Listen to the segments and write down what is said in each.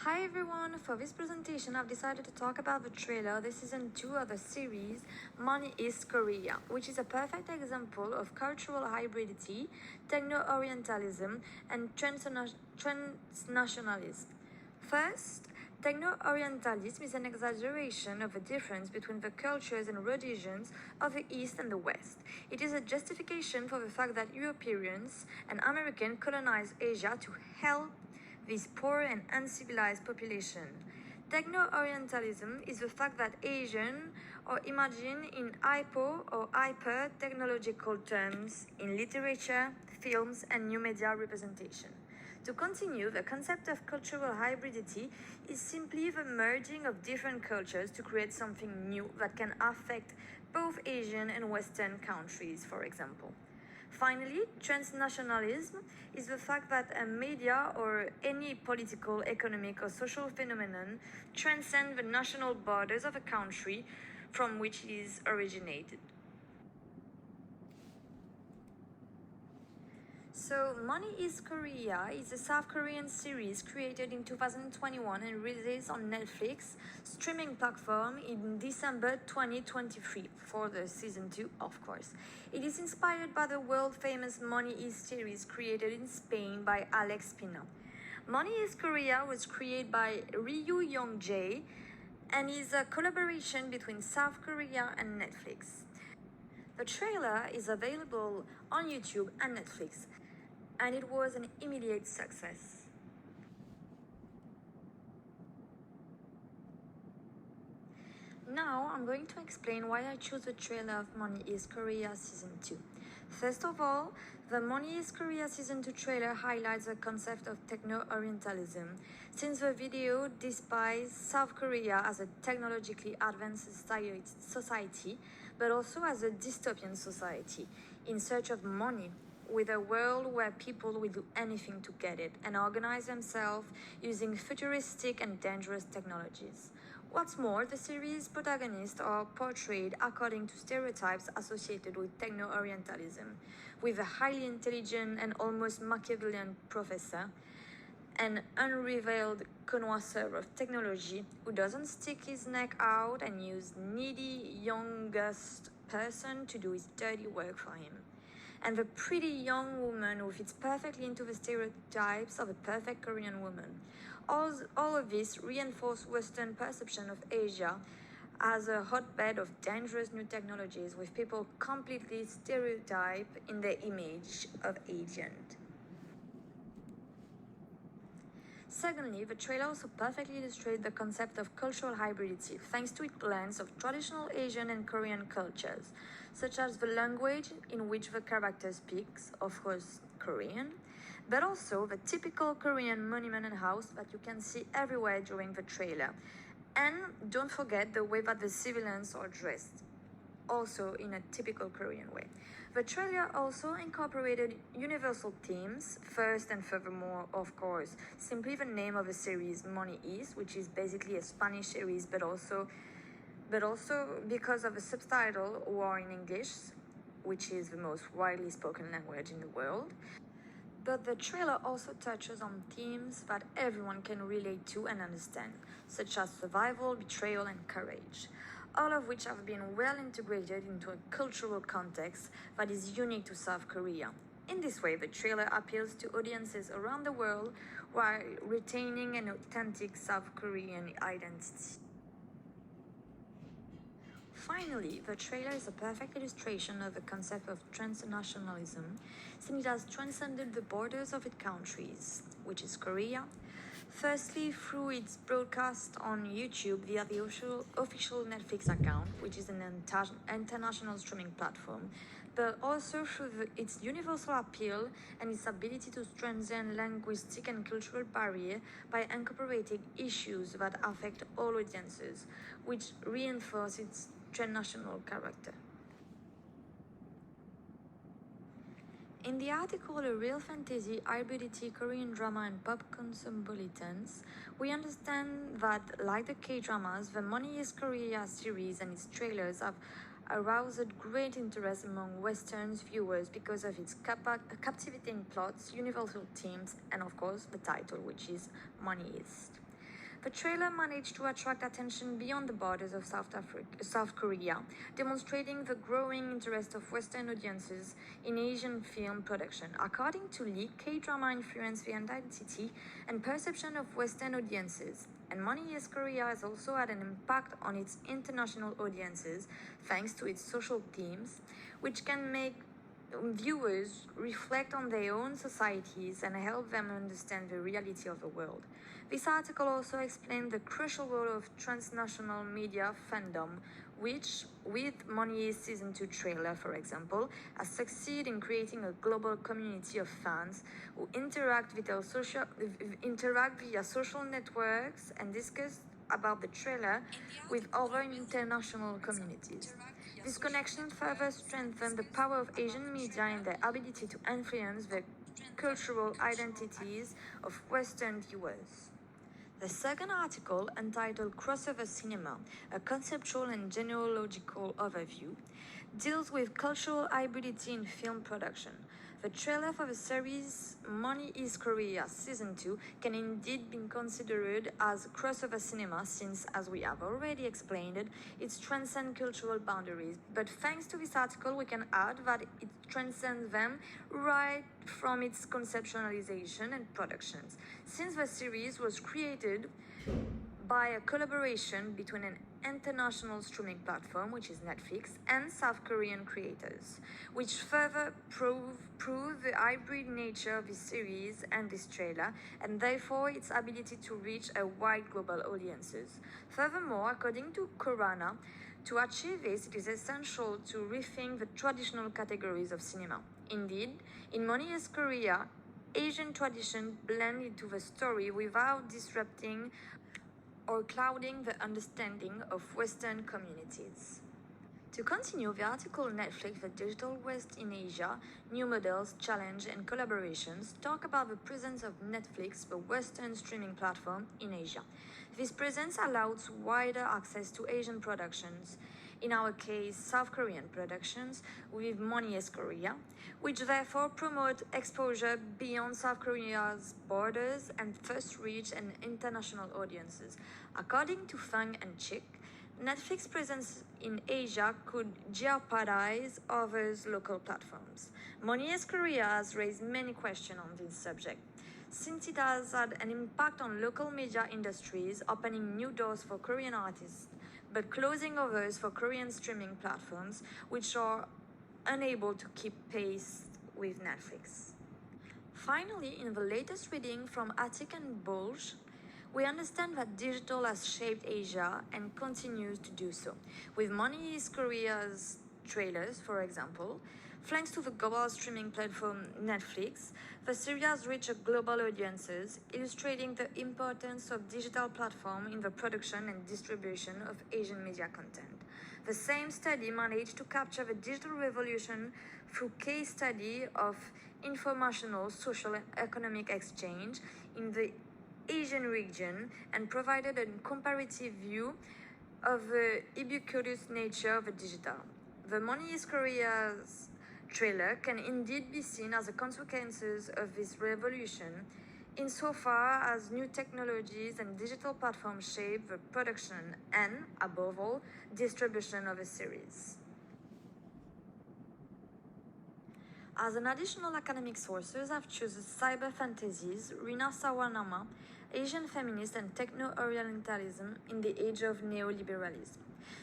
Hi everyone, for this presentation I've decided to talk about the trailer, the season 2 of the series Money is Korea, which is a perfect example of cultural hybridity, techno-orientalism and transnationalism. First, techno-orientalism is an exaggeration of the difference between the cultures and religions of the East and the West. It is a justification for the fact that Europeans and Americans colonized Asia to help this poor and uncivilized population. Techno-orientalism is the fact that Asian are imagined in hypo or hyper-technological terms in literature, films, and new media representation. To continue, the concept of cultural hybridity is simply the merging of different cultures to create something new that can affect both Asian and Western countries, for example. Finally, transnationalism is the fact that a media or any political, economic, or social phenomenon transcends the national borders of a country from which it is originated. So, Money is Korea is a South Korean series created in 2021 and released on Netflix streaming platform in December 2023 for the season 2, of course. It is inspired by the world-famous Money is series created in Spain by Alex Pina. Money is Korea was created by Ryu Young-jae and is a collaboration between South Korea and Netflix. The trailer is available on YouTube and Netflix, and it was an immediate success. Now I'm going to explain why I chose the trailer of Money is Korea Season 2. First of all, the Money is Korea Season 2 trailer highlights the concept of techno-orientalism, since the video despises South Korea as a technologically advanced society, but also as a dystopian society, in search of money, with a world where people will do anything to get it and organize themselves using futuristic and dangerous technologies. What's more, the series' protagonists are portrayed according to stereotypes associated with techno-orientalism, with a highly intelligent and almost Machiavellian professor, an unrivaled connoisseur of technology who doesn't stick his neck out and use needy youngest person to do his dirty work for him, and the pretty young woman who fits perfectly into the stereotypes of a perfect Korean woman. All of this reinforce Western perception of Asia as a hotbed of dangerous new technologies, with people completely stereotyped in their image of Asian. Secondly, the trailer also perfectly illustrates the concept of cultural hybridity, thanks to its blends of traditional Asian and Korean cultures, such as the language in which the character speaks, of course Korean, but also the typical Korean monument and house that you can see everywhere during the trailer. And don't forget the way that the civilians are dressed, also in a typical Korean way. The trailer also incorporated universal themes, first and furthermore, of course, simply the name of the series, Money Is, which is basically a Spanish series, but also because of the subtitle War in English, which is the most widely spoken language in the world. But the trailer also touches on themes that everyone can relate to and understand, such as survival, betrayal, and courage, all of which have been well integrated into a cultural context that is unique to South Korea. In this way, the trailer appeals to audiences around the world while retaining an authentic South Korean identity. Finally, the trailer is a perfect illustration of the concept of transnationalism, since it has transcended the borders of its countries, which is Korea. Firstly, through its broadcast on YouTube via the official Netflix account, which is an international streaming platform, but also through its universal appeal and its ability to transcend linguistic and cultural barriers by incorporating issues that affect all audiences, which reinforce its transnational character. In the article A Real Fantasy, Hybridity, Korean Drama and Pop Cosmopolitans, we understand that, like the K-dramas, the Money is Korea series and its trailers have aroused great interest among Western viewers because of its captivating plots, universal themes, and of course the title, which is Money Is. The trailer managed to attract attention beyond the borders of South Korea, demonstrating the growing interest of Western audiences in Asian film production. According to Lee, K-drama influenced the identity and perception of Western audiences, and Money is Korea has also had an impact on its international audiences thanks to its social themes, which can make viewers reflect on their own societies and help them understand the reality of the world. This article also explained the crucial role of transnational media fandom, which, with Money Season 2 trailer, for example, has succeeded in creating a global community of fans who interact via social networks and discuss about the trailer with other international communities. This connection further strengthened the power of Asian media and their ability to influence the cultural identities of Western viewers. The second article, entitled Crossover Cinema, a conceptual and genealogical overview, deals with cultural hybridity in film production. The trailer for the series Money is Korea Season 2 can indeed be considered as crossover cinema since, as we have already explained, it transcends cultural boundaries. But thanks to this article, we can add that it transcends them right from its conceptualization and productions, since the series was created by a collaboration between an international streaming platform, which is Netflix, and South Korean creators, which further prove the hybrid nature of this series and this trailer, and therefore its ability to reach a wide global audiences. Furthermore, according to Korana, to achieve this, it is essential to rethink the traditional categories of cinema. Indeed, in Money is Korea, Asian tradition blend into the story without disrupting or clouding the understanding of Western communities. To continue, the article Netflix, the Digital West in Asia, New Models, Challenge and Collaborations talk about the presence of Netflix, the Western streaming platform, in Asia. This presence allows wider access to Asian productions, in our case South Korean productions, with Money is Korea, which therefore promote exposure beyond South Korea's borders and thus reach an international audiences. According to Huang and Chick, Netflix presence in Asia could jeopardize other local platforms. Money is Korea has raised many questions on this subject, since it has had an impact on local media industries, opening new doors for Korean artists, but closing others for Korean streaming platforms, which are unable to keep pace with Netflix. Finally, in the latest reading from Attic and Bulge, we understand that digital has shaped Asia and continues to do so. With Money is Korea's trailers, for example, thanks to the global streaming platform Netflix, the series has reached global audiences, illustrating the importance of digital platform in the production and distribution of Asian media content. The same study managed to capture the digital revolution through case study of informational, social and economic exchange in the Asian region and provided a comparative view of the ubiquitous nature of the digital. The Money is Korea's trailer can indeed be seen as the consequences of this revolution, insofar as new technologies and digital platforms shape the production and, above all, distribution of a series. As an additional academic sources, I've chosen Cyber Fantasies, Rina Sawarnama, Asian Feminist and Techno-orientalism in the Age of Neoliberalism.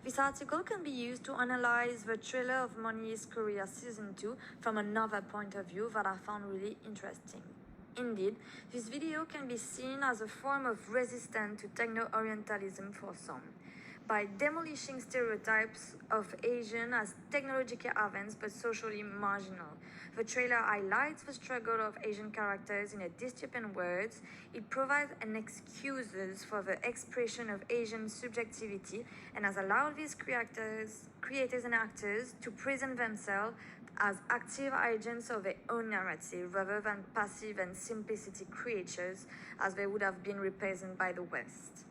This article can be used to analyze the trailer of Money is Korea Season 2 from another point of view that I found really interesting. Indeed, this video can be seen as a form of resistance to Techno-orientalism for some, by demolishing stereotypes of Asian as technologically advanced but socially marginal. The trailer highlights the struggle of Asian characters in a dystopian world. It provides an excuses for the expression of Asian subjectivity and has allowed these creators and actors to present themselves as active agents of their own narrative rather than passive and simplistic creatures as they would have been represented by the West.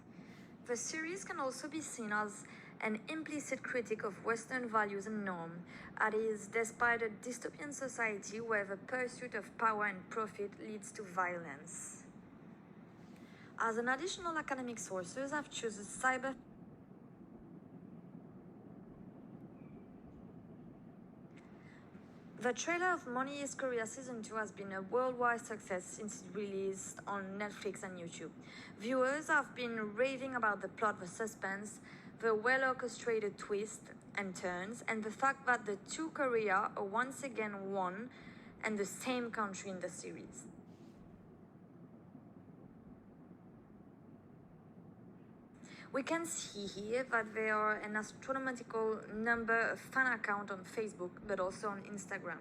The series can also be seen as an implicit critique of Western values and norms, that is, despite a dystopian society where the pursuit of power and profit leads to violence. As an additional academic sources, I've chosen cyber. The trailer of Money is Korea Season 2 has been a worldwide success since it released on Netflix and YouTube. Viewers have been raving about the plot, the suspense, the well-orchestrated twists and turns, and the fact that the two Korea are once again one and the same country in the series. We can see here that there are an astronomical number of fan accounts on Facebook, but also on Instagram.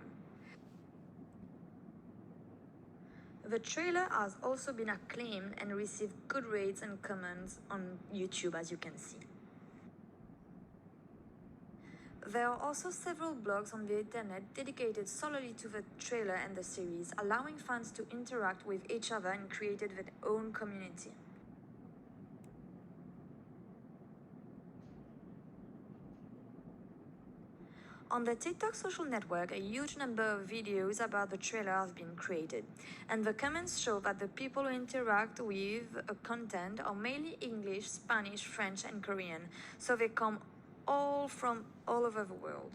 The trailer has also been acclaimed and received good rates and comments on YouTube, as you can see. There are also several blogs on the internet dedicated solely to the trailer and the series, allowing fans to interact with each other and create their own community. On the TikTok social network, a huge number of videos about the trailer have been created, and the comments show that the people who interact with content are mainly English, Spanish, French, and Korean, so they come all from all over the world.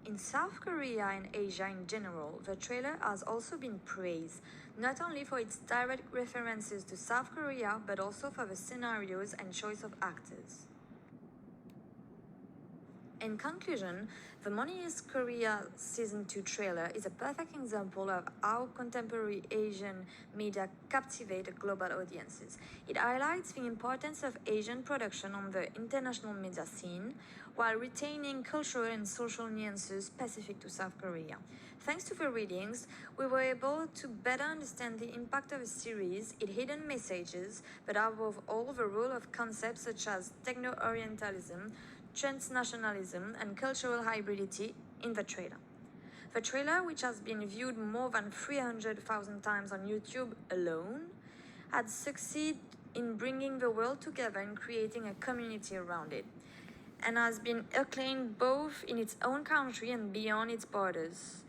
In South Korea and Asia in general, the trailer has also been praised, not only for its direct references to South Korea, but also for the scenarios and choice of actors. In conclusion, the Money is Korea Season 2 trailer is a perfect example of how contemporary Asian media captivate global audiences. It highlights the importance of Asian production on the international media scene, while retaining cultural and social nuances specific to South Korea. Thanks to the readings, we were able to better understand the impact of a series, its hidden messages, but above all the role of concepts such as Techno-orientalism, transnationalism, and cultural hybridity in the trailer. The trailer, which has been viewed more than 300,000 times on YouTube alone, had succeeded in bringing the world together and creating a community around it, and has been acclaimed both in its own country and beyond its borders.